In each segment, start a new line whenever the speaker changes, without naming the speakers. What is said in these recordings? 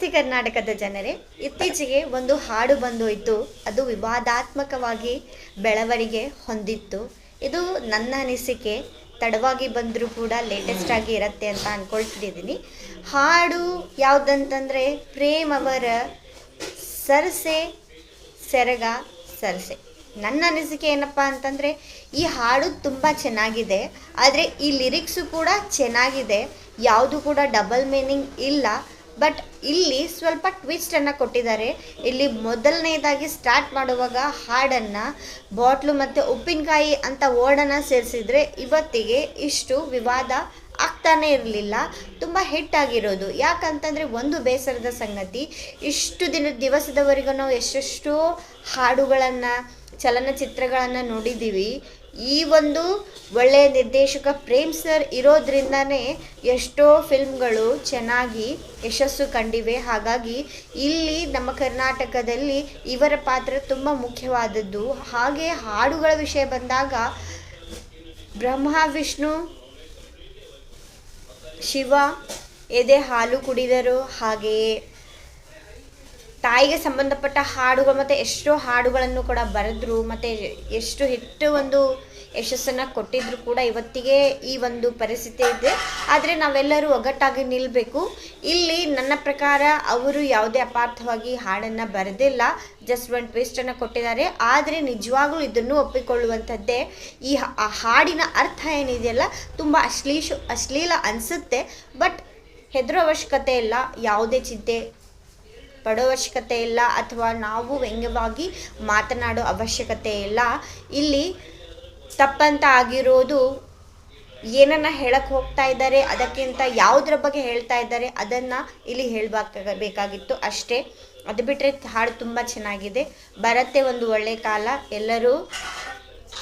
ನಮಸ್ತೆ ಕರ್ನಾಟಕದ ಜನರೇ, ಇತ್ತೀಚೆಗೆ ಒಂದು ಹಾಡು ಬಂದೋಯ್ತು. ಅದು ವಿವಾದಾತ್ಮಕವಾಗಿ ಬೆಳವಣಿಗೆ ಹೊಂದಿತ್ತು. ಇದು ನನ್ನ ಅನಿಸಿಕೆ. ತಡವಾಗಿ ಬಂದರೂ ಕೂಡ ಲೇಟೆಸ್ಟ್ ಆಗಿ ಇರುತ್ತೆ ಅಂತ ಅಂದ್ಕೊಳ್ತಿದ್ದೀನಿ. ಹಾಡು ಯಾವುದಂತಂದರೆ ಪ್ರೇಮ್ ಅವರ ಸರಸೆ ಸೆರಗ ಸರಸೆ. ನನ್ನ ಅನಿಸಿಕೆ ಏನಪ್ಪ ಅಂತಂದರೆ ಈ ಹಾಡು ತುಂಬ ಚೆನ್ನಾಗಿದೆ, ಆದರೆ ಈ ಲಿರಿಕ್ಸು ಕೂಡ ಚೆನ್ನಾಗಿದೆ. ಯಾವುದು ಕೂಡ ಡಬಲ್ ಮೀನಿಂಗ್ ಇಲ್ಲ. ಬಟ್ ಇಲ್ಲಿ ಸ್ವಲ್ಪ ಟ್ವಿಸ್ಟನ್ನು ಕೊಟ್ಟಿದ್ದಾರೆ. ಇಲ್ಲಿ ಮೊದಲನೇದಾಗಿ ಸ್ಟಾರ್ಟ್ ಮಾಡುವಾಗ ಹಾಡನ್ನು ಬಾಟ್ಲು ಮತ್ತು ಉಪ್ಪಿನಕಾಯಿ ಅಂತ ವರ್ಡನ್ನು ಸೇರಿಸಿದರೆ ಇವತ್ತಿಗೆ ಇಷ್ಟು ವಿವಾದ ಆಗ್ತಾನೇ ಇರಲಿಲ್ಲ. ತುಂಬ ಹಿಟ್ಟಾಗಿರೋದು. ಯಾಕಂತಂದರೆ ಒಂದು ಬೇಸರದ ಸಂಗತಿ, ಇಷ್ಟು ದಿವಸದವರೆಗೂ ನಾವು ಎಷ್ಟೆಷ್ಟೋ ಹಾಡುಗಳನ್ನು ಚಲನಚಿತ್ರಗಳನ್ನು ನೋಡಿದ್ದೀವಿ. ಈ ಒಂದು ಒಳ್ಳೆಯ ನಿರ್ದೇಶಕ ಪ್ರೇಮ್ ಸರ್ ಇರೋದ್ರಿಂದನೇ ಎಷ್ಟೋ ಫಿಲ್ಮ್ಗಳು ಚೆನ್ನಾಗಿ ಯಶಸ್ಸು ಕಂಡಿವೆ. ಹಾಗಾಗಿ ಇಲ್ಲಿ ನಮ್ಮ ಕರ್ನಾಟಕದಲ್ಲಿ ಇವರ ಪಾತ್ರ ತುಂಬ ಮುಖ್ಯವಾದದ್ದು. ಹಾಗೆ ಹಾಡುಗಳ ವಿಷಯ ಬಂದಾಗ ಬ್ರಹ್ಮ ವಿಷ್ಣು ಶಿವ ಎದೆ ಹಾಲು ಕುಡಿದರು, ಹಾಗೆಯೇ ತಾಯಿಗೆ ಸಂಬಂಧಪಟ್ಟ ಹಾಡುಗಳು ಮತ್ತು ಎಷ್ಟೋ ಹಾಡುಗಳನ್ನು ಕೂಡ ಬರೆದ್ರು ಮತ್ತು ಎಷ್ಟು ಹಿಟ್ಟು ಒಂದು ಯಶಸ್ಸನ್ನು ಕೊಟ್ಟಿದ್ರು ಕೂಡ ಇವತ್ತಿಗೆ ಈ ಒಂದು ಪರಿಸ್ಥಿತಿ ಇದೆ. ಆದರೆ ನಾವೆಲ್ಲರೂ ಒಗ್ಗಟ್ಟಾಗಿ ನಿಲ್ಲಬೇಕು. ಇಲ್ಲಿ ನನ್ನ ಪ್ರಕಾರ ಅವರು ಯಾವುದೇ ಅಪಾರ್ಥವಾಗಿ ಹಾಡನ್ನು ಬರೆದಿಲ್ಲ, ಜಸ್ಟ್ ಒಂದು ಟ್ವಿಸ್ಟನ್ನು ಕೊಟ್ಟಿದ್ದಾರೆ. ಆದರೆ ನಿಜವಾಗ್ಲೂ ಇದನ್ನು ಒಪ್ಪಿಕೊಳ್ಳುವಂಥದ್ದೇ. ಈ ಹಾಡಿನ ಅರ್ಥ ಏನಿದೆಯಲ್ಲ ತುಂಬ ಅಶ್ಲೀಲ ಅನಿಸುತ್ತೆ. ಬಟ್ ಹೆದರೋ ಅವಶ್ಯಕತೆ ಇಲ್ಲ, ಯಾವುದೇ ಚಿಂತೆ ಪಡೋ ಅವಶ್ಯಕತೆ ಇಲ್ಲ, ಅಥವಾ ನಾವು ವ್ಯಂಗ್ಯವಾಗಿ ಮಾತನಾಡೋ ಅವಶ್ಯಕತೆ ಇಲ್ಲ. ಇಲ್ಲಿ ತಪ್ಪಂತ ಆಗಿರೋದು ಏನನ್ನ ಹೇಳಕ್ಕೆ ಹೋಗ್ತಾ ಇದ್ದಾರೆ, ಅದಕ್ಕಿಂತ ಯಾವುದ್ರ ಬಗ್ಗೆ ಹೇಳ್ತಾ ಇದ್ದಾರೆ ಅದನ್ನು ಇಲ್ಲಿ ಹೇಳಬೇಕಾಗಿತ್ತು ಅಷ್ಟೇ. ಅದು ಬಿಟ್ಟರೆ ಹಾಡು ತುಂಬ ಚೆನ್ನಾಗಿದೆ. ಬರುತ್ತೆ ಒಂದು ಒಳ್ಳೆಯ ಕಾಲ. ಎಲ್ಲರೂ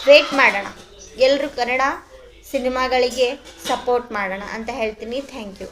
ವೇಟ್ ಮಾಡೋಣ, ಎಲ್ಲರೂ ಕನ್ನಡ ಸಿನಿಮಾಗಳಿಗೆ ಸಪೋರ್ಟ್ ಮಾಡೋಣ ಅಂತ ಹೇಳ್ತೀನಿ. Thank you.